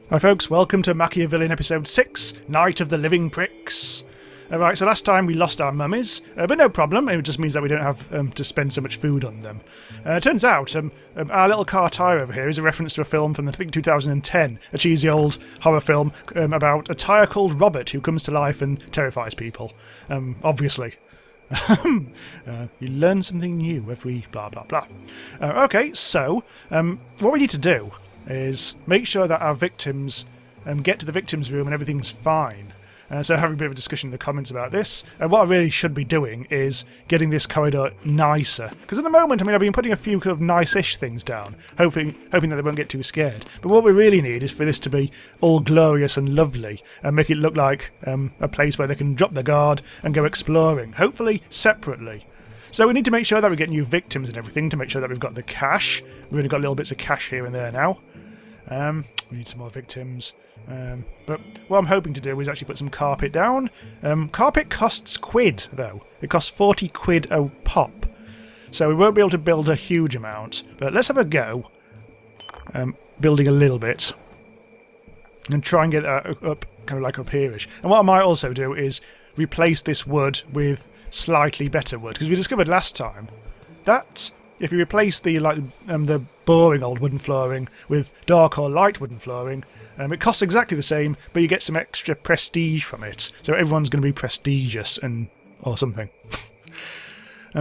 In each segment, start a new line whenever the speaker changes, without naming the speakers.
Hi folks, welcome to MachiaVillain episode 6, Night of the Living Pricks. Right, so last time we lost our mummies, but no problem, it just means that we don't have to spend so much food on them. Turns out, our little car tyre over here is a reference to a film from, I think, 2010, a cheesy old horror film about a tyre called Robert who comes to life and terrifies people. Obviously. You learn something new every blah blah blah. Okay, so what we need to do is make sure that our victims get to the victims' room and everything's fine. So having a bit of a discussion in the comments about this. What I really should be doing is getting this corridor nicer. Because at the moment, I mean, I've been putting a few kind of nice-ish things down, hoping that they won't get too scared. But what we really need is for this to be all glorious and lovely and make it look like a place where they can drop their guard and go exploring, hopefully separately. So we need to make sure that we get new victims and everything to make sure that we've got the cash. We've only got little bits of cash here and there now. We need some more victims. But what I'm hoping to do is actually put some carpet down. Carpet costs quid, though. It costs 40 quid a pop. So we won't be able to build a huge amount. But let's have a go. Building a little bit. And try and get that up, kind of like up here-ish. And what I might also do is replace this wood with slightly better wood. Because we discovered last time that if you replace the boring old wooden flooring with dark or light wooden flooring, it costs exactly the same, but you get some extra prestige from it. So everyone's going to be prestigious or something.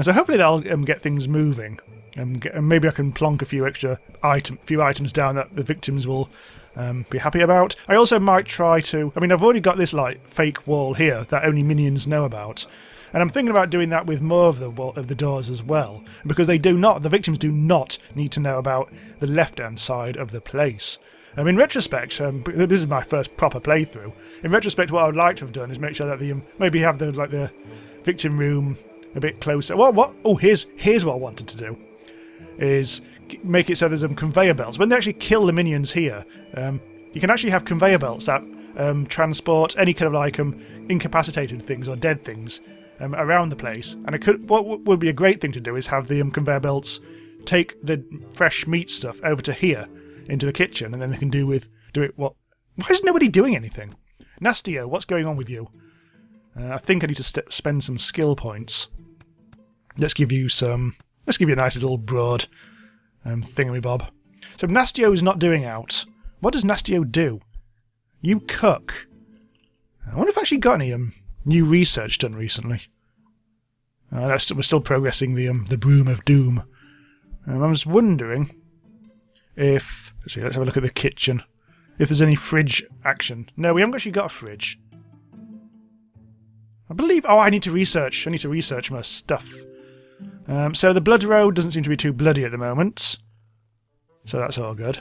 So hopefully that'll get things moving. And maybe I can plonk a few extra items down that the victims will be happy about. I also might try to... I mean, I've already got this fake wall here that only minions know about. And I'm thinking about doing that with more of the doors as well, because the victims do not need to know about the left-hand side of the place. In retrospect, this is my first proper playthrough. In retrospect, what I would like to have done is make sure that maybe have the victim room a bit closer. Oh, here's what I wanted to do: is make it so there's some conveyor belts. When they actually kill the minions here, you can actually have conveyor belts that transport any kind of incapacitated things or dead things around the place. And what would be a great thing to do is have the conveyor belts take the fresh meat stuff over to here into the kitchen, and then they can do it. Why is nobody doing anything? Nastio, what's going on with you? I think I need to spend some skill points. Let's give you a nice little broad thingamabob. So Nastio is not doing out. What does Nastio do? You cook. I wonder if I've actually got any new research done recently. We're still progressing the Broom of Doom. I was wondering if... Let's have a look at the kitchen. If there's any fridge action. No, we haven't actually got a fridge. I believe... Oh, I need to research. I need to research my stuff. So the blood road doesn't seem to be too bloody at the moment. So that's all good.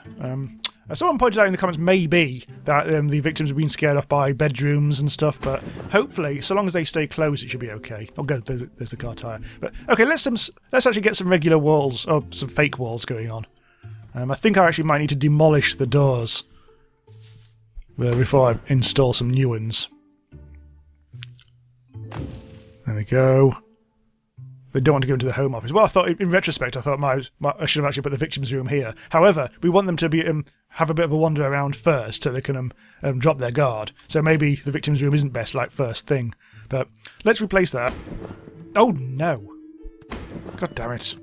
Someone pointed out in the comments maybe that the victims have been scared off by bedrooms and stuff, but hopefully, so long as they stay close, it should be okay. Oh, good, there's the car tyre. But okay, let's actually get some regular walls, or some fake walls going on. I think I actually might need to demolish the doors before I install some new ones. There we go. They don't want to go into the Home Office. Well, I thought, in retrospect, I should have actually put the victims' room here. However, we want them to have a bit of a wander around first so they can drop their guard. So maybe the victims' room isn't best first thing. But let's replace that. Oh, no. God damn it.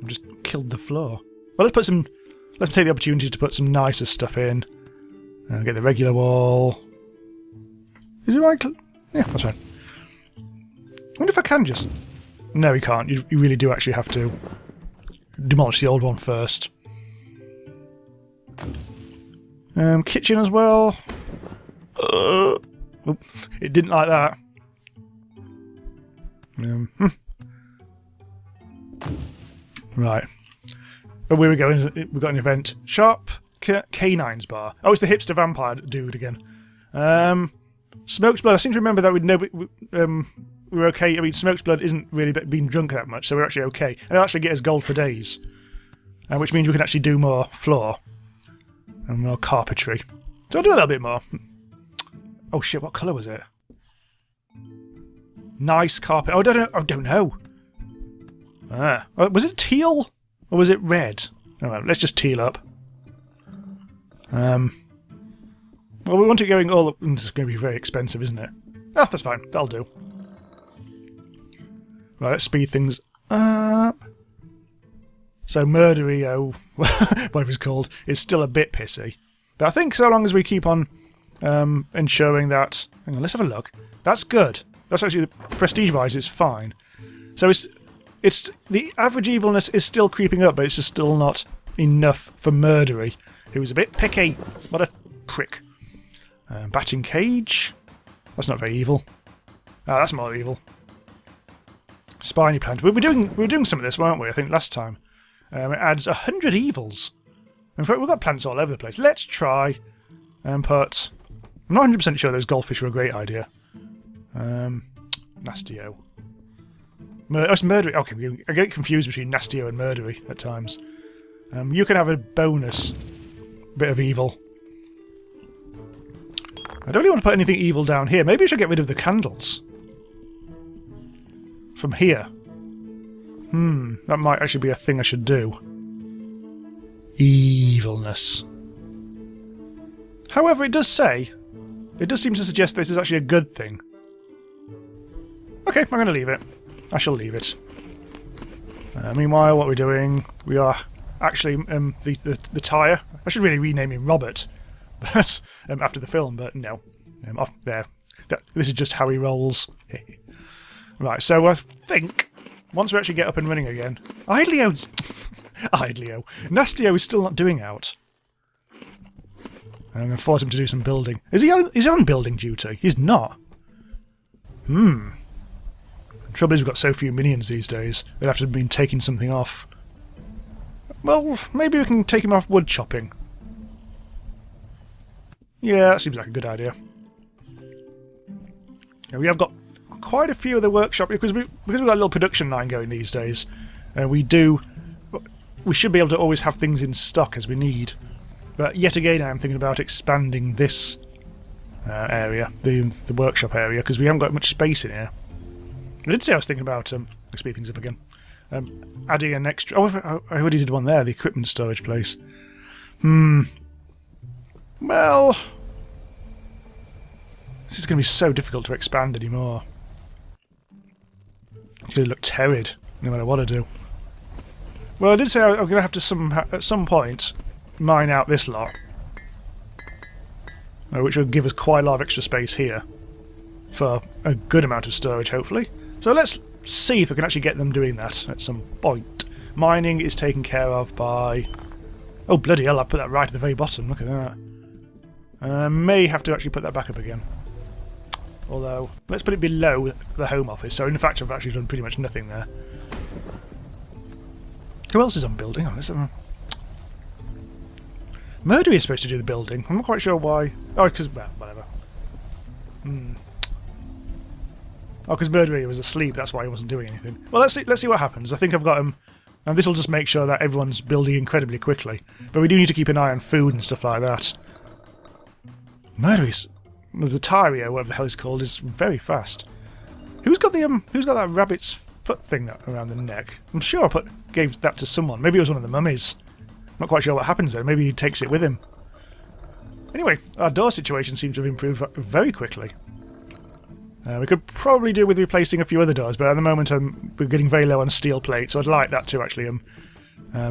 I've just killed the floor. Well, let's take the opportunity to put some nicer stuff in. Get the regular wall. Is it right? Yeah, that's fine. I wonder if I can just... No, you can't. You really do actually have to demolish the old one first. Kitchen as well. Oop, it didn't like that. Right. Oh, where we go? We've got an event. Sharp Canines Bar. Oh, it's the hipster vampire dude again. Smoke's Blood. I seem to remember that we were okay. I mean, Smoke's Blood isn't really being drunk that much, so we're actually okay. And it'll actually get us gold for days. Which means we can actually do more floor. And more carpentry. So I'll do a little bit more. Oh shit, what colour was it? Nice carpet. Oh, I don't know. Was it teal? Or was it red? Alright, let's just teal up. Well, we want it going all up. It's going to be very expensive, isn't it? Oh, that's fine. That'll do. Right, let's speed things up. So Murderio, whatever it's called, is still a bit pissy. But I think so long as we keep on ensuring that... Hang on, let's have a look. That's good. That's actually, prestige-wise, it's fine. So it's the average evilness is still creeping up, but it's just still not enough for Murdery, who's a bit picky. What a prick. Batting cage. That's not very evil. Ah, that's more evil. Spiny plant. We were doing some of this, weren't we? I think last time. It adds 100 evils. In fact, we've got plants all over the place. Let's try and put... I'm not 100% sure those goldfish were a great idea. Nastio. It's Murdery. Okay, I get confused between Nastio and Murdery at times. You can have a bonus bit of evil. I don't really want to put anything evil down here. Maybe I should get rid of the candles. From here. That might actually be a thing I should do. Evilness. However, it does seem to suggest this is actually a good thing. Okay, I'm going to leave it. I shall leave it. Meanwhile, what we're doing, we are actually the tyre. I should really rename him Robert, but after the film. But no, off there. This is just how he rolls. Right, so I think once we actually get up and running again, Idlio's Nastio is still not doing out. I'm going to force him to do some building. Is he on building duty? He's not. The trouble is we've got so few minions these days. They'll have to have been taking something off. Well, maybe we can take him off wood chopping. Yeah, that seems like a good idea. Yeah, we have got quite a few of the workshop because we've got a little production line going these days. We should be able to always have things in stock as we need. But yet again, I am thinking about expanding this area, the workshop area, because we haven't got much space in here. I did say I was thinking about speed things up again. Adding an extra. Oh, I already did one there. The equipment storage place. Well, this is going to be so difficult to expand anymore. It's going to look terrible, no matter what I do. Well, I did say I'm going to have to at some point mine out this lot, which will give us quite a lot of extra space here for a good amount of storage, hopefully. So let's see if we can actually get them doing that at some point. Mining is taken care of by... Oh, bloody hell, I put that right at the very bottom. Look at that. May have to actually put that back up again. Although, let's put it below the home office. So, in fact, I've actually done pretty much nothing there. Who else is on building? Oh, let's have a... Murdery is supposed to do the building. I'm not quite sure why. Oh, because... Well, whatever. Oh, because Murdery was asleep, that's why he wasn't doing anything. Well, let's see what happens. I think I've got him... And this will just make sure that everyone's building incredibly quickly. But we do need to keep an eye on food and stuff like that. Murdery's... The Tyrio, whatever the hell it's called, is very fast. Who's got that rabbit's foot thing around the neck? I'm sure I gave that to someone. Maybe it was one of the mummies. Not quite sure what happens there. Maybe he takes it with him. Anyway, our door situation seems to have improved very quickly. We could probably do with replacing a few other doors, but at the moment we're getting very low on steel plate, so I'd like that to actually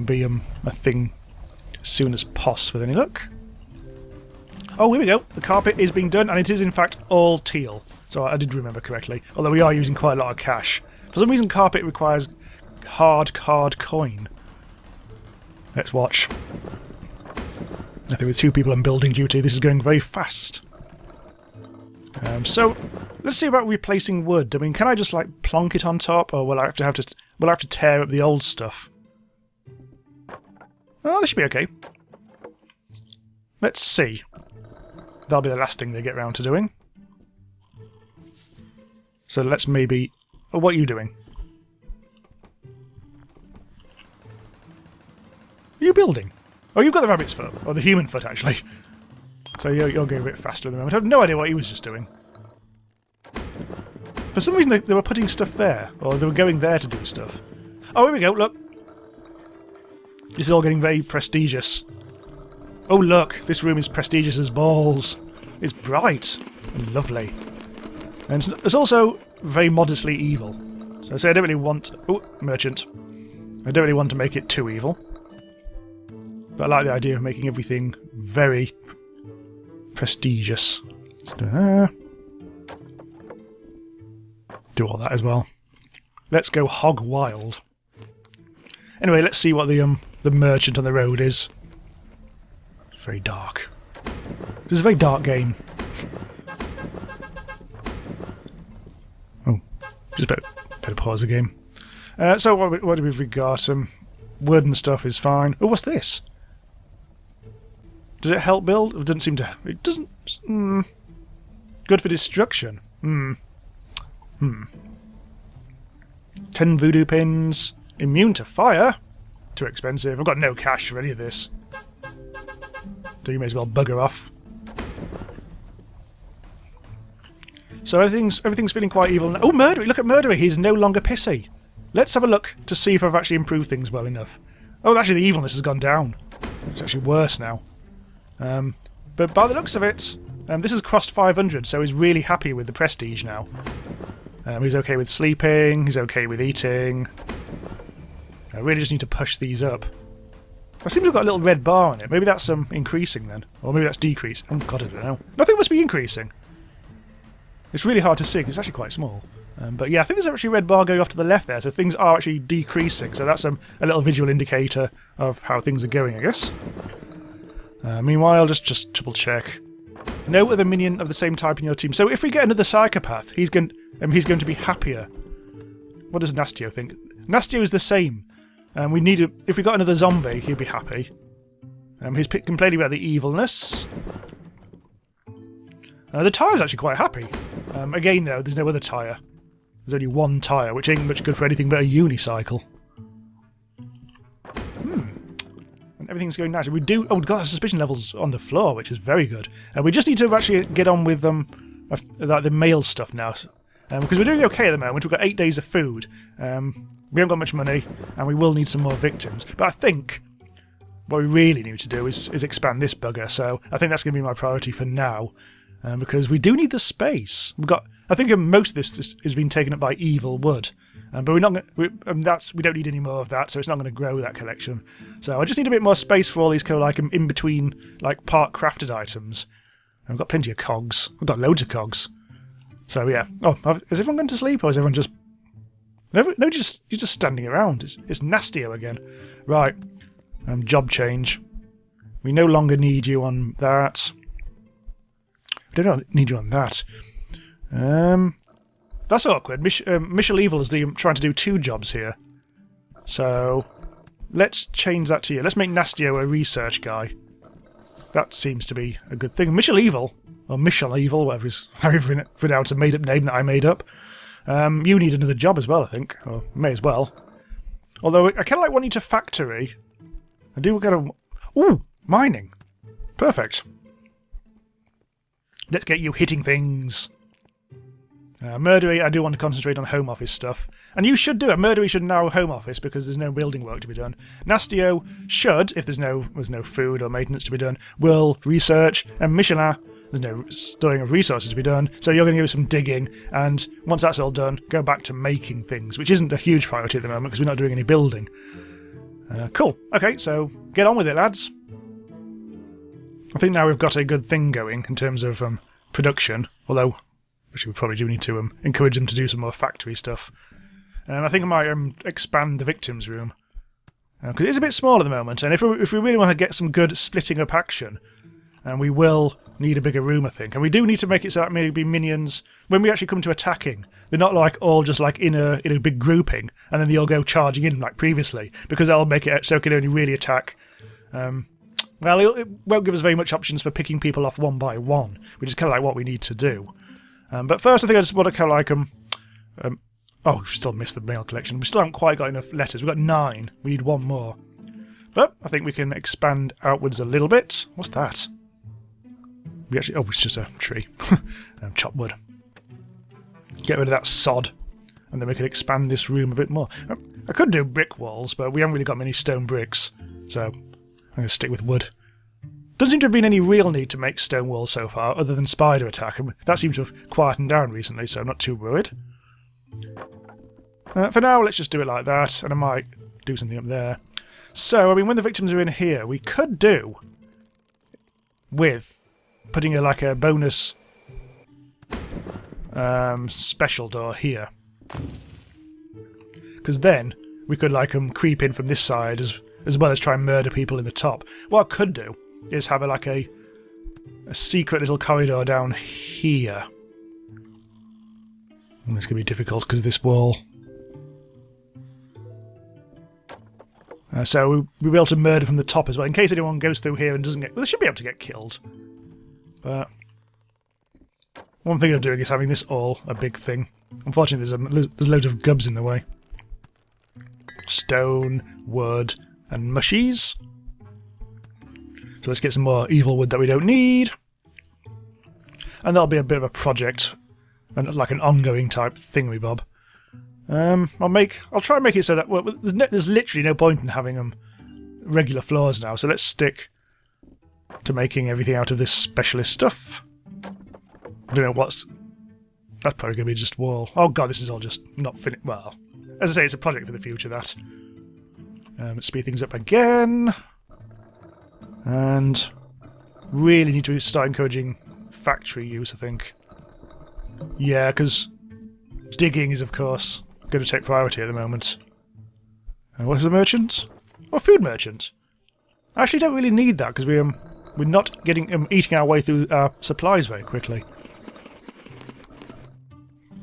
be a thing as soon as possible with any luck. Oh, here we go. The carpet is being done, and it is in fact all teal. So I did remember correctly, although we are using quite a lot of cash. For some reason, carpet requires hard coin. Let's watch. I think with 2 people on building duty, this is going very fast. So let's see about replacing wood. I mean, can I just like plonk it on top, or will I have to tear up the old stuff? Oh, this should be okay. Let's see. That'll be the last thing they get round to doing. So let's maybe... Oh, what are you doing? Are you building? Oh, you've got the rabbit's foot. Or the human foot, actually. So you're going a bit faster at the moment. I have no idea what he was just doing. For some reason they were putting stuff there. Or they were going there to do stuff. Oh, here we go, look. This is all getting very prestigious. Oh, look. This room is prestigious as balls. It's bright and lovely. And it's also very modestly evil. So I say I don't really want... Oh, merchant. I don't really want to make it too evil. But I like the idea of making everything very prestigious. Let's do all that as well. Let's go hog wild. Anyway, let's see what the merchant on the road is. It's very dark. This is a very dark game. Oh, just better pause the game. So what have we got? Wood and stuff is fine. Oh, what's this? Does it help build? It doesn't seem to. It doesn't. Good for destruction. 10 voodoo pins. Immune to fire. Too expensive. I've got no cash for any of this. So you may as well bugger off. So everything's feeling quite evil now. Oh, Murdery! Look at Murdery. He's no longer pissy. Let's have a look to see if I've actually improved things well enough. Oh, actually, the evilness has gone down. It's actually worse now. But by the looks of it, this has crossed 500, so he's really happy with the prestige now. He's okay with sleeping. He's okay with eating. I really just need to push these up. I seem to have got a little red bar on it. Maybe that's increasing then. Or maybe that's decreasing. Oh god, I don't know. Nothing must be increasing. It's really hard to see because it's actually quite small. But yeah, I think there's actually a red bar going off to the left there, so things are actually decreasing. So that's a little visual indicator of how things are going, I guess. Meanwhile, just double check. No other minion of the same type in your team. So if we get another psychopath, he's going to be happier. What does Nastio think? Nastio is the same. If we got another zombie, he'd be happy. He's complaining about the evilness. The tyre's actually quite happy. Again, though, there's no other tyre. There's only one tyre, which ain't much good for anything but a unicycle. And everything's going nice. Oh, god, the suspicion level's on the floor, which is very good. We just need to actually get on with the mail stuff now. Because we're doing okay at the moment. We've got 8 days of food. We haven't got much money, and we will need some more victims. But I think what we really need to do is expand this bugger. So I think that's going to be my priority for now. Because we do need the space. I think most of this has been taken up by evil wood, but we're not. We don't need any more of that, so it's not going to grow that collection. So I just need a bit more space for all these kind of like in between, like part crafted items. And we've got plenty of cogs. We've got loads of cogs. So yeah. Oh, is everyone going to sleep, or is everyone just? No, you're just standing around. It's Nastio again. Right. Job change. We no longer need you on that. I don't need you on that. That's awkward. MachiaVillian is trying to do 2 jobs here. So, let's change that to you. Let's make Nastio a research guy. That seems to be a good thing. MachiaVillian, or MachiaVillian, whatever is however pronounce a made-up name that I made up. You need another job as well, I think. Or may as well. Although, I kind of like wanting to factory. I do kind of... Ooh! Mining. Perfect. Let's get you hitting things. Murdery, I do want to concentrate on home office stuff. And you should do it. Murdery should now home office because there's no building work to be done. Nastio should, if there's no food or maintenance to be done, will research. And MachiaVillian, there's no storing of resources to be done. So you're going to do some digging. And once that's all done, go back to making things, which isn't a huge priority at the moment because we're not doing any building. Cool. Okay, so get on with it, lads. I think now we've got a good thing going in terms of production, although which we probably do need to encourage them to do some more factory stuff. I think I might expand the victims room because it's a bit small at the moment, and if we really want to get some good splitting up action, we will need a bigger room, I think. And we do need to make it so that maybe minions, when we actually come to attacking, they're not like all just like in a big grouping, and then they all go charging in like previously, because that'll make it so it can only really attack. Well, it won't give us very much options for picking people off one by one, which is kind of like what we need to do. But first, I think I just want to kind of like oh, we've still missed the mail collection. We still haven't quite got enough letters. We've got 9. We need 1 more. But I think we can expand outwards a little bit. What's that? We actually... Oh, it's just a tree. Chop wood. Get rid of that sod. And then we can expand this room a bit more. I could do brick walls, but we haven't really got many stone bricks. So I'm going to stick with wood. Doesn't seem to have been any real need to make stone walls so far, other than spider attack. That seems to have quietened down recently, so I'm not too worried. For now, let's just do it like that, and I might do something up there. So, I mean, when the victims are in here, we could do with putting like a bonus special door here. Because then we could like creep in from this side as well as try and murder people in the top. What I could do is have a secret little corridor down here. And it's going to be difficult because of this wall. So we'll be able to murder from the top as well, in case anyone goes through here and doesn't get... Well, they should be able to get killed. But one thing I'm doing is having this all a big thing. Unfortunately, there's loads of gubs in the way. Stone, wood, and mushies. So let's get some more evil wood that we don't need. And that'll be a bit of a project, and like an ongoing type thingy-bob. I'll try and make it so that there's literally no point in having them regular floors now. So let's stick to making everything out of this specialist stuff. I don't know what's... That's probably going to be just wall. Oh god, this is all just not finished. Well, as I say, it's a project for the future, that. Let's speed things up again. And really need to start encouraging factory use, I think. Yeah, because digging is, of course, going to take priority at the moment. What's the merchant? Oh, food merchant. I actually don't really need that because we're not eating our way through our supplies very quickly.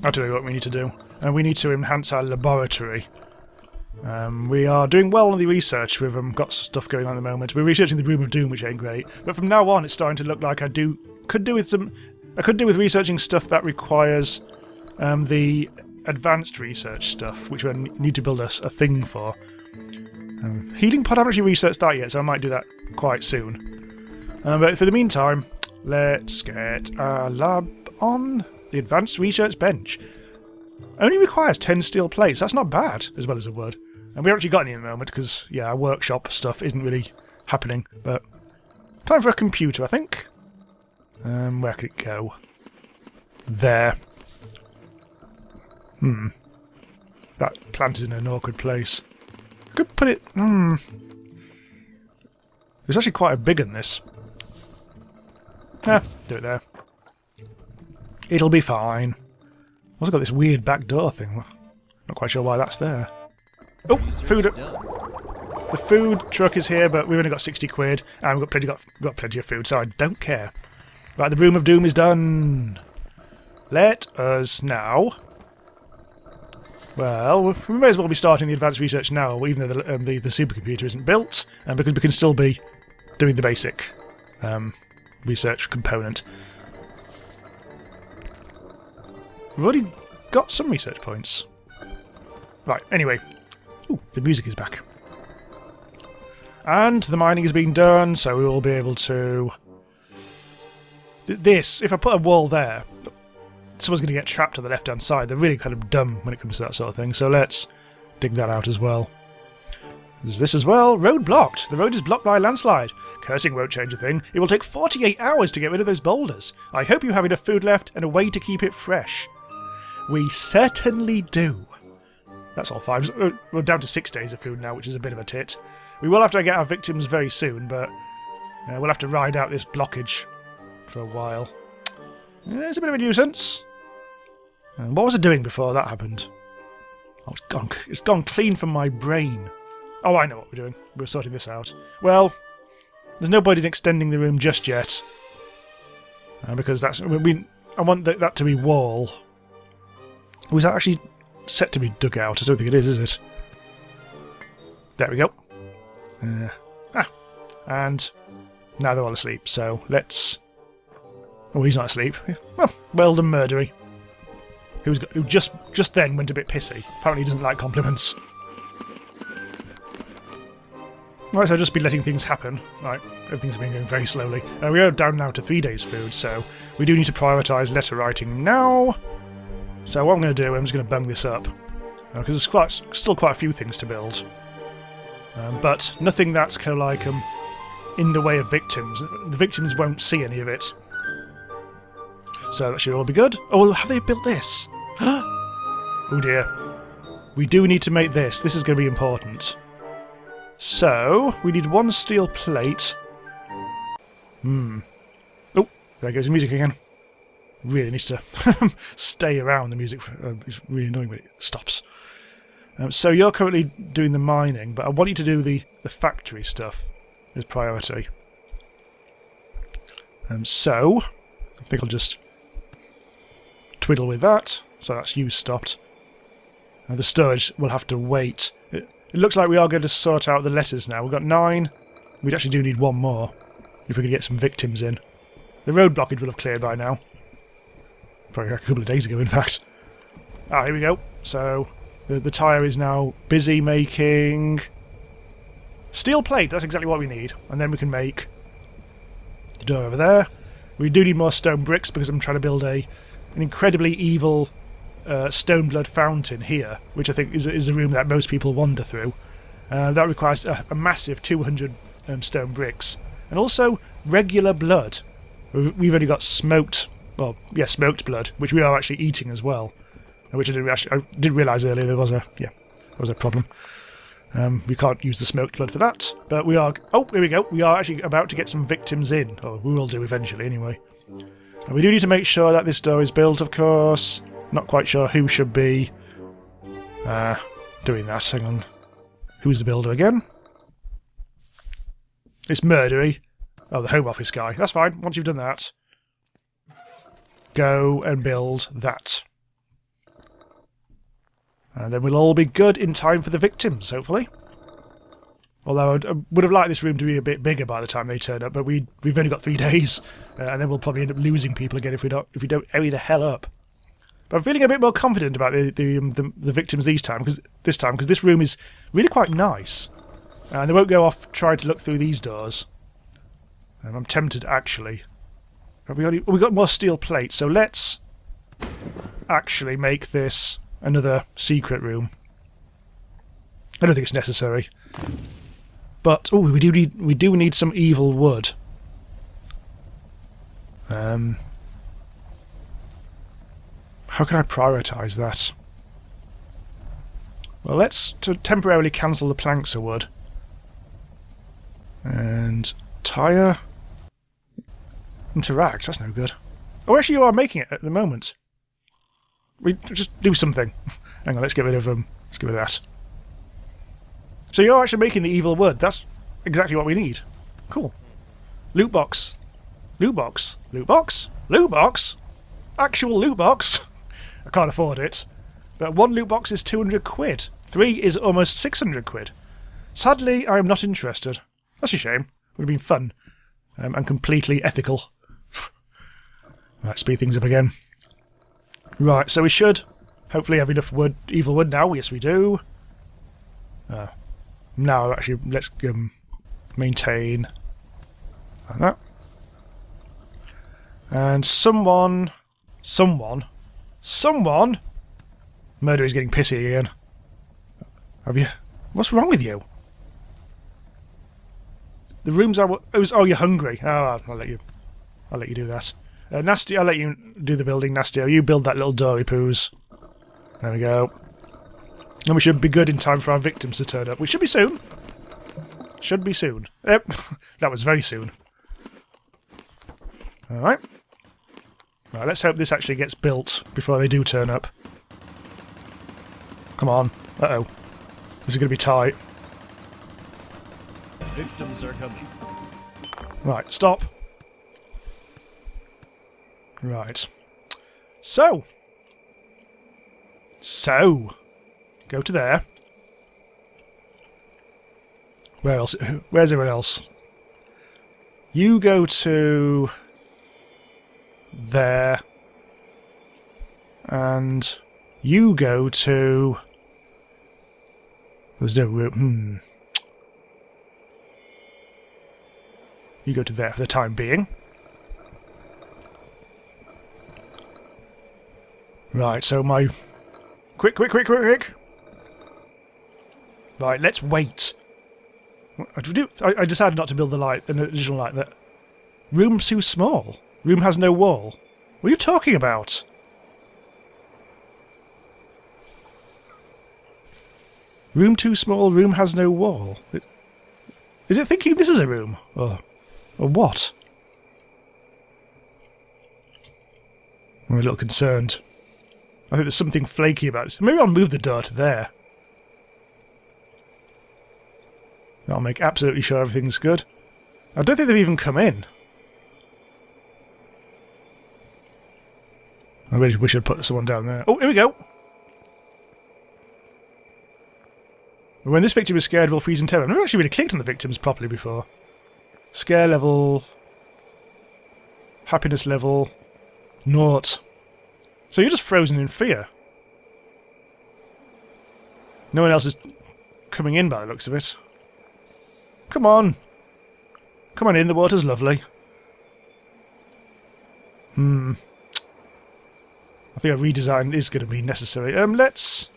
I'll tell you what we need to do. We need to enhance our laboratory. We are doing well on the research. We've got stuff going on at the moment. We're researching the Room of Doom, which ain't great. But from now on, it's starting to look like I could do with researching stuff that requires the advanced research stuff, which we need to build a thing for. Healing pod, I haven't actually researched that yet, so I might do that quite soon. But for the meantime, let's get our lab on the advanced research bench. Only requires 10 steel plates. That's not bad, as well as a wood. And we haven't actually got any at the moment because, yeah, our workshop stuff isn't really happening. But time for a computer, I think. Where could it go? There. That plant is in an awkward place. Could put it... It's actually quite a big one, this. Do it there. It'll be fine. Also got this weird back door thing. Not quite sure why that's there. Oh, food. The food truck is here, but we've only got 60 quid, and we've got plenty of food, so I don't care. Right, the Room of Doom is done. Let us now... Well, we may as well be starting the advanced research now, even though the supercomputer isn't built, because we can still be doing the basic research component. We've already got some research points. Right, anyway. Ooh, the music is back. And the mining has been done, so we will be able to... This, if I put a wall there, someone's going to get trapped on the left-hand side. They're really kind of dumb when it comes to that sort of thing, so let's dig that out as well. There's this as well. Road blocked. The road is blocked by a landslide. Cursing won't change a thing. It will take 48 hours to get rid of those boulders. I hope you have enough food left and a way to keep it fresh. We certainly do. That's all fine. We're down to 6 days of food now, which is a bit of a tit. We will have to get our victims very soon, but we'll have to ride out this blockage for a while. It's a bit of a nuisance. What was I doing before that happened? Oh, it's gone clean from my brain. Oh, I know what we're doing. We're sorting this out. Well, there's no point in extending the room just yet. Because that's... I want that to be wall. Was that actually set to be dug out? I don't think it is it? There we go. And now they're all asleep, so let's... Oh, he's not asleep. Well done, murdery. Who just then went a bit pissy. Apparently he doesn't like compliments. Right, so I'll just be letting things happen. Right, everything's been going very slowly. We are down now to 3 days' food, so we do need to prioritise letter writing now. So what I'm going to do, I'm just going to bung this up. Because there's still quite a few things to build. But nothing that's kind of like in the way of victims. The victims won't see any of it. So that should all be good. Oh, well, have they built this? Oh dear. We do need to make this. This is going to be important. So, we need 1 steel plate. Oh, there goes the music again. Really needs to stay around the music. It's really annoying when it stops. So you're currently doing the mining, but I want you to do the factory stuff as priority. So, I think I'll just twiddle with that. So that's you stopped. The storage will have to wait. It looks like we are going to sort out the letters now. We've got 9. We actually do need 1 more if we could get some victims in. The road blockage will have cleared by now. Probably a couple of days ago, in fact. Ah, here we go. So the tyre is now busy making steel plate. That's exactly what we need. And then we can make the door over there. We do need more stone bricks because I'm trying to build an incredibly evil stone blood fountain here, which I think is a room that most people wander through. That requires a massive 200 stone bricks. And also regular blood. We've only got smoked blood, which we are actually eating as well. Which I didn't realise earlier there was a problem. We can't use the smoked blood for that, but we are... Oh, here we go. We are actually about to get some victims in. Or we will do eventually, anyway. And we do need to make sure that this door is built, of course. Not quite sure who should be doing that. Hang on. Who's the builder again? It's Murdery. Oh, the Home Office guy. That's fine. Once you've done that, go and build that. And then we'll all be good in time for the victims, hopefully. Although I would have liked this room to be a bit bigger by the time they turn up, but we've only got 3 days, and then we'll probably end up losing people again if we don't hurry the hell up. But I'm feeling a bit more confident about the victims this time because this room is really quite nice, and they won't go off trying to look through these doors. I'm tempted actually. But we got more steel plates, so let's actually make this another secret room. I don't think it's necessary, but we do need some evil wood. How can I prioritise that? Well, let's temporarily cancel the planks of wood. And tyre. Interact, that's no good. Oh, actually you are making it at the moment. We just do something. Hang on, let's get rid of that. So you're actually making the evil wood. That's exactly what we need. Cool. Loot box. Loot box. Loot box. Loot box. Actual loot box. I can't afford it. But 1 loot box is 200 quid. 3 is almost 600 quid. Sadly, I am not interested. That's a shame. Would have been fun. And completely ethical. Right, speed things up again. Right, so we should hopefully have enough wood, evil wood now. Yes, we do. Now, actually, let's maintain like that. And someone... Murder is getting pissy again. Have you... What's wrong with you? The rooms are... Oh, you're hungry. Oh, I'll let you do that. Nasty, I'll let you do the building. Nasty, you build that little dory poos. There we go. And we should be good in time for our victims to turn up. We should be soon. Should be soon. Yep. That was very soon. Alright. Right, let's hope this actually gets built before they do turn up. Come on. Uh-oh. This is going to be tight.
Victims are coming.
Right, stop. Right. So, go to there. Where else? Where's everyone else? You go to there, and you go to... There's no room. You go to there for the time being. Right, so my... Quick! Right, let's wait. I decided not to build an additional light. That room's too small. Room has no wall. What are you talking about? Room too small. Room has no wall. Is it thinking this is a room, or what? I'm a little concerned. I think there's something flaky about this. Maybe I'll move the door to there. I'll make absolutely sure everything's good. I don't think they've even come in. I really wish I'd put someone down there. Oh, here we go! When this victim is scared, will freeze in terror. I've never actually really clicked on the victims properly before. Scare level... Happiness level... Naught. So you're just frozen in fear. No one else is coming in by the looks of it. Come on. Come on in, the water's lovely. I think a redesign is going to be necessary. Let's...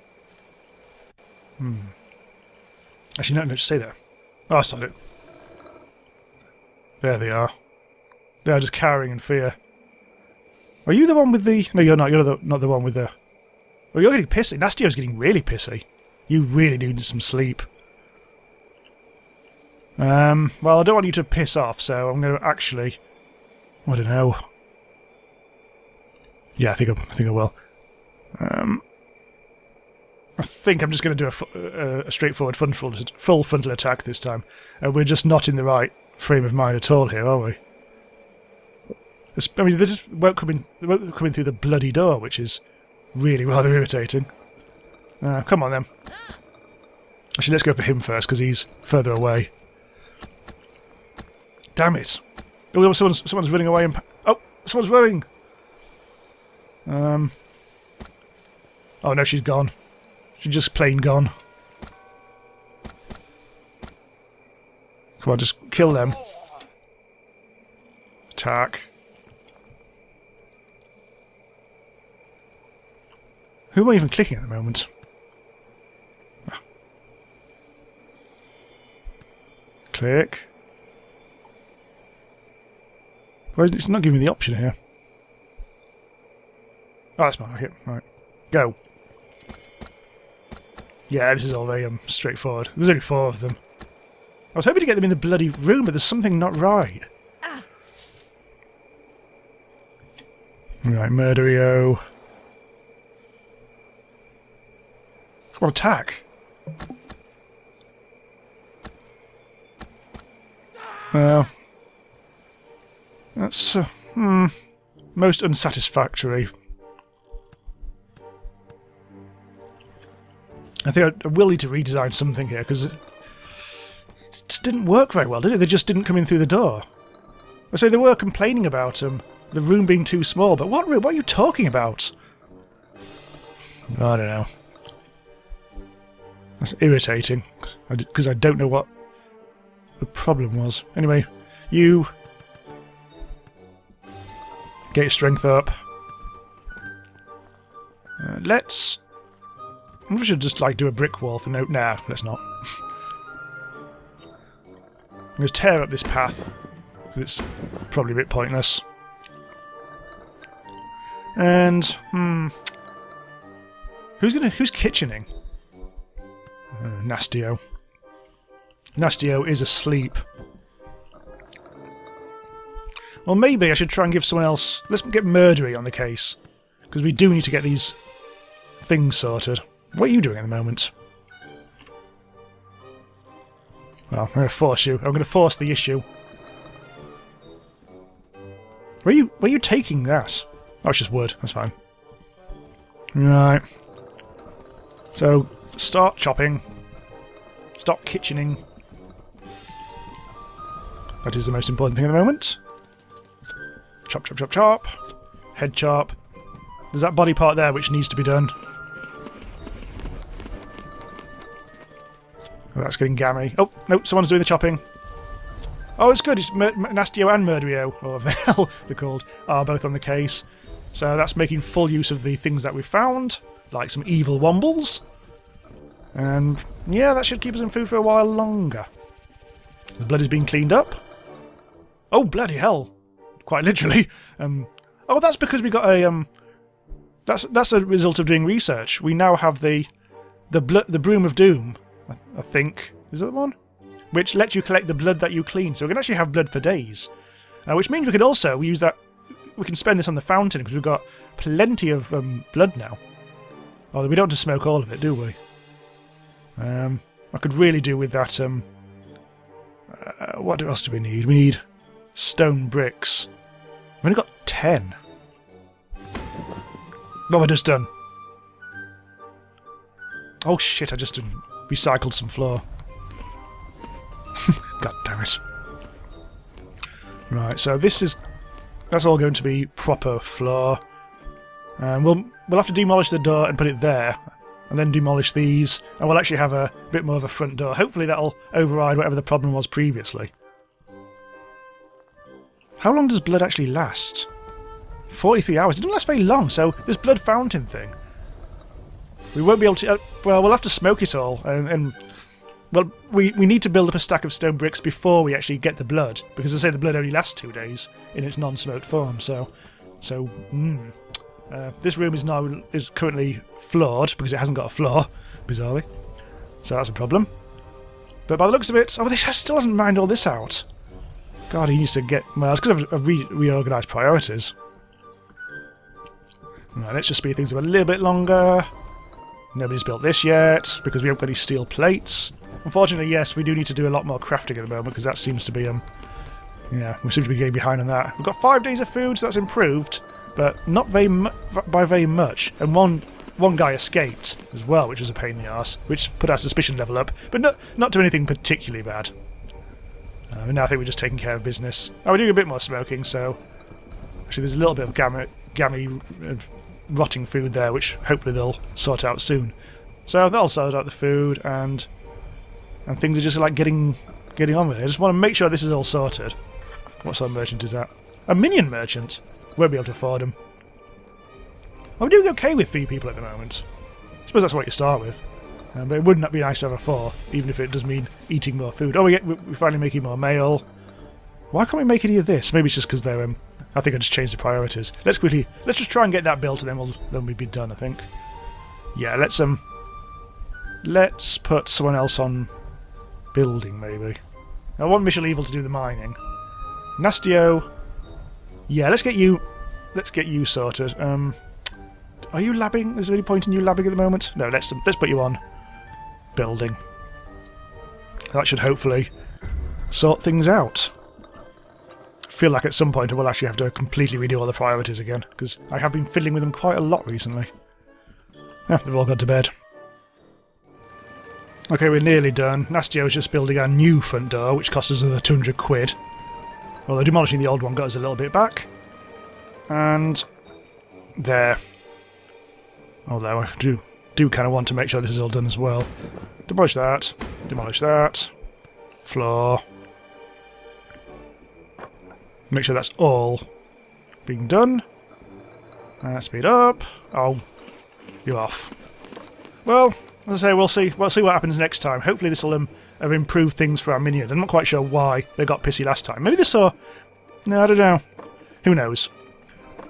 Actually, no, just say that. Oh, I saw it. There they are. They are just cowering in fear. Are you the one with the... No, you're not. You're not the one with the... Oh, you're getting pissy. Nastio's getting really pissy. You really need some sleep. Well, I don't want you to piss off, so I'm going to actually... I don't know. Yeah, I think I will. I think I'm just going to do a straightforward full frontal attack this time. We're just not in the right frame of mind at all here, are we? I mean, they just won't come in through the bloody door, which is really rather irritating. Come on, then. Actually, let's go for him first, because he's further away. Damn it! Oh, someone's running away and... Oh, someone's running! Oh no, she's gone. She's just plain gone. Come on, just kill them. Attack. Who am I even clicking at the moment? Ah. Click. Well, it's not giving me the option here. Oh, that's my hit. Right. Go. Yeah, this is all very straightforward. There's only 4 of them. I was hoping to get them in the bloody room, but there's something not right. Right, Murderio. Come on, attack. Well, that's most unsatisfactory. I think I will need to redesign something here, because it just didn't work very well, did it? They just didn't come in through the door. I say they were complaining about the room being too small, but what room? What are you talking about? I don't know. That's irritating, because I don't know what the problem was. Anyway, you... get your strength up. Let's... we should just, like, do a brick wall for no... Nah, let's not. I'm going to tear up this path. It's probably a bit pointless. And, who's kitchening? Nastio. Nastio is asleep. Well, maybe I should try and give someone else... Let's get Murdery on the case. Because we do need to get these things sorted. What are you doing at the moment? Well, I'm going to force you. I'm going to force the issue. Where are you taking that? Oh, it's just wood. That's fine. Right. So, start chopping. Stop kitchening. That is the most important thing at the moment. Chop, chop, chop, chop. Head chop. There's that body part there which needs to be done. Oh, that's getting gammy. Oh, no, someone's doing the chopping. Oh, it's good. It's Nastio and Murderio, or whatever the hell they're called, are both on the case. So that's making full use of the things that we found, like some evil wombles. And yeah, that should keep us in food for a while longer. The blood is being cleaned up. Oh, bloody hell. Quite literally. Oh, that's because we got a... That's a result of doing research. We now have the Broom of Doom, I think. Is that the one? Which lets you collect the blood that you clean. So we can actually have blood for days. Which means we could also use that... We can spend this on the fountain because we've got plenty of blood now. Although we don't have to smoke all of it, do we? I could really do with that... what else do we need? We need stone bricks. We've only got 10. What have I just done? Oh shit, I just recycled some floor. God damn it. Right, so that's all going to be proper floor. We'll have to demolish the door and put it there. And then demolish these. And we'll actually have a bit more of a front door. Hopefully that'll override whatever the problem was previously. How long does blood actually last? 43 hours. It doesn't last very long, so this blood fountain thing. We won't be able to... well, we'll have to smoke it all. Well, we need to build up a stack of stone bricks before we actually get the blood. Because as I say, the blood only lasts 2 days in its non-smoked form, this room is currently floored because it hasn't got a floor, bizarrely. So that's a problem. But by the looks of it... Oh, this still hasn't mined all this out. God, he needs to get... Well, it's because I've reorganised priorities. Right, let's just speed things up a little bit longer. Nobody's built this yet because we haven't got any steel plates. Unfortunately, yes, we do need to do a lot more crafting at the moment because that seems to be... yeah, we seem to be getting behind on that. We've got 5 days of food, so that's improved. But not by very much. And one guy escaped as well, which was a pain in the arse, which put our suspicion level up, but not to anything particularly bad. And now I think we're just taking care of business. Oh, we're doing a bit more smoking, so... Actually, there's a little bit of gammy rotting food there, which hopefully they'll sort out soon. So they'll sort out the food, and things are just like getting on with it. I just want to make sure this is all sorted. What sort of merchant is that? A minion merchant! Won't be able to afford them. We're doing okay with 3 people at the moment. I suppose that's what you start with. But it would not be nice to have a 4th, even if it does mean eating more food. Oh, we're finally making more mail. Why can't we make any of this? Maybe it's just because they're... I think I just changed the priorities. Let's just try and get that built, and then we'll be done, I think. Yeah, let's put someone else on building, maybe. I want Michel Evil to do the mining. Nastio... Yeah, let's get you sorted. Are you labbing? Is there any point in you labbing at the moment? No, let's put you on building. That should hopefully sort things out. I feel like at some point I will actually have to completely redo all the priorities again, because I have been fiddling with them quite a lot recently. Yeah, they've all gone to bed. Okay, we're nearly done. Nastio's just building our new front door, which costs us another 200 quid. Although demolishing the old one got us a little bit back. And... there. Although I do kind of want to make sure this is all done as well. Demolish that. Demolish that. Floor. Make sure that's all being done. Speed up. Oh, you're off. Well, as I say, we'll see what happens next time. Hopefully this will have improved things for our minions. I'm not quite sure why they got pissy last time. Maybe they saw... No, I don't know. Who knows?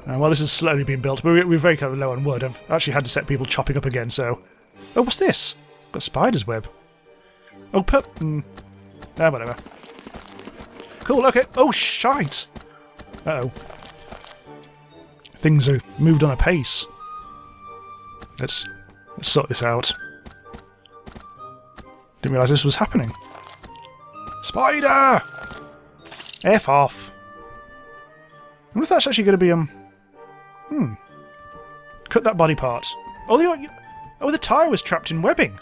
Well, this is slowly being built. We're very kind of low on wood. I've actually had to set people chopping up again, so... Oh, what's this? Got a spider's web. Oh, whatever. Cool, okay. Oh, shite! Uh-oh. Things are moved on a pace. Let's sort this out. Didn't realise this was happening. Spider! F off. I wonder if that's actually going to be, Cut that body part. Oh, the tyre was trapped in webbing.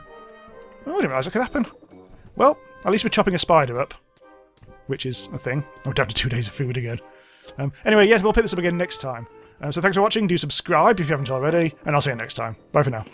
Oh, I didn't realise that could happen. Well, at least we're chopping a spider up. Which is a thing. I'm down to 2 days of food again. Anyway, yes, we'll pick this up again next time. So thanks for watching. Do subscribe if you haven't already. And I'll see you next time. Bye for now.